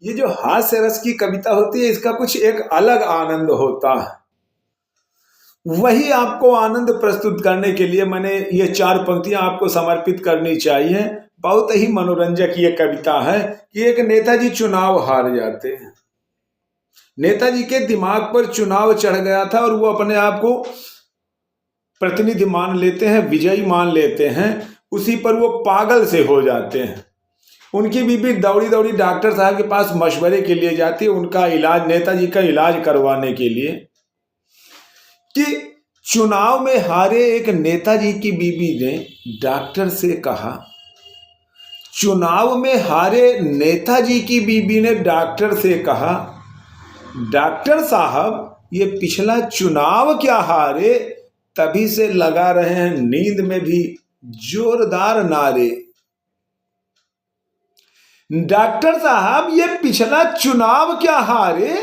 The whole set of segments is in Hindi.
ये जो हास्य रस की कविता होती है, इसका कुछ एक अलग आनंद होता है। वही आपको आनंद प्रस्तुत करने के लिए मैंने ये 4 पंक्तियां आपको समर्पित करनी चाहिए। बहुत ही मनोरंजक ये कविता है कि एक नेताजी चुनाव हार जाते हैं। नेताजी के दिमाग पर चुनाव चढ़ गया था और वो अपने आप को प्रतिनिधि मान लेते हैं, विजयी मान लेते हैं। उसी पर वो पागल से हो जाते हैं। उनकी बीबी दौड़ी दौड़ी डॉक्टर साहब के पास मशवरे के लिए जाती है, उनका इलाज, नेताजी का इलाज करवाने के लिए। कि चुनाव में हारे एक नेताजी की बीबी ने डॉक्टर से कहा, चुनाव में हारे नेताजी की बीबी ने डॉक्टर से कहा, डॉक्टर साहब ये पिछला चुनाव क्या हारे, तभी से लगा रहे हैं नींद में भी जोरदार नारे। डॉक्टर साहब ये पिछला चुनाव क्या हारे,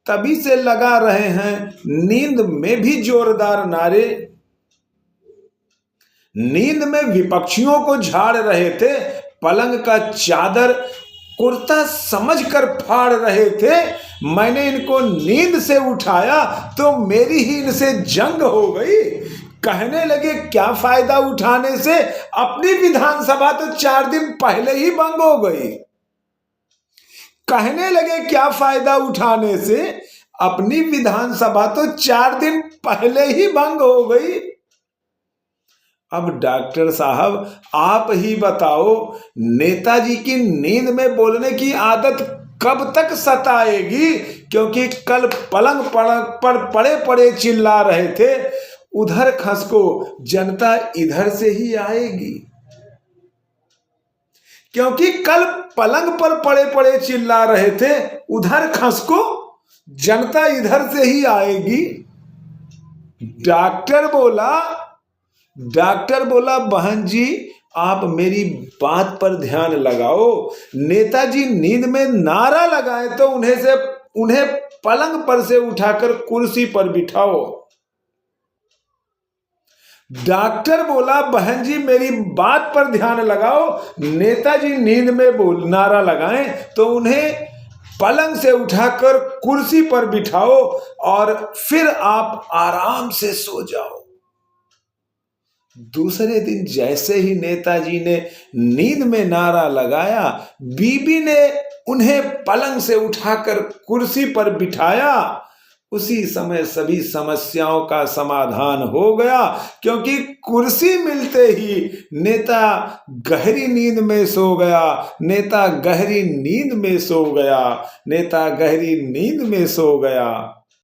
तभी से लगा रहे हैं नींद में भी जोरदार नारे। नींद में विपक्षियों को झाड़ रहे थे, पलंग का चादर कुर्ता समझकर फाड़ रहे थे। मैंने इनको नींद से उठाया तो मेरी ही इनसे जंग हो गई। कहने लगे क्या फायदा उठाने से, अपनी विधानसभा तो 4 दिन पहले ही भंग हो गई। कहने लगे क्या फायदा उठाने से, अपनी विधानसभा तो 4 दिन पहले ही भंग हो गई। अब डॉक्टर साहब आप ही बताओ, नेताजी की नींद में बोलने की आदत कब तक सताएगी? क्योंकि कल पलंग पर पड़े पड़े चिल्ला रहे थे, उधर खसको जनता इधर से ही आएगी। क्योंकि कल पलंग पर पड़े पड़े चिल्ला रहे थे, उधर खसको जनता इधर से ही आएगी। डॉक्टर बोला बहन जी आप मेरी बात पर ध्यान लगाओ। नेताजी नींद में नारा लगाए तो उन्हें पलंग पर से उठाकर कुर्सी पर बिठाओ। डॉक्टर बोला बहन जी मेरी बात पर ध्यान लगाओ, नेताजी नींद में नारा लगाएं तो उन्हें पलंग से उठाकर कुर्सी पर बिठाओ और फिर आप आराम से सो जाओ। दूसरे दिन जैसे ही नेताजी ने नींद में नारा लगाया, बीबी ने उन्हें पलंग से उठाकर कुर्सी पर बिठाया। उसी समय सभी समस्याओं का समाधान हो गया, क्योंकि कुर्सी मिलते ही नेता गहरी नींद में सो गया। नेता गहरी नींद में सो गया। नेता गहरी नींद में सो गया।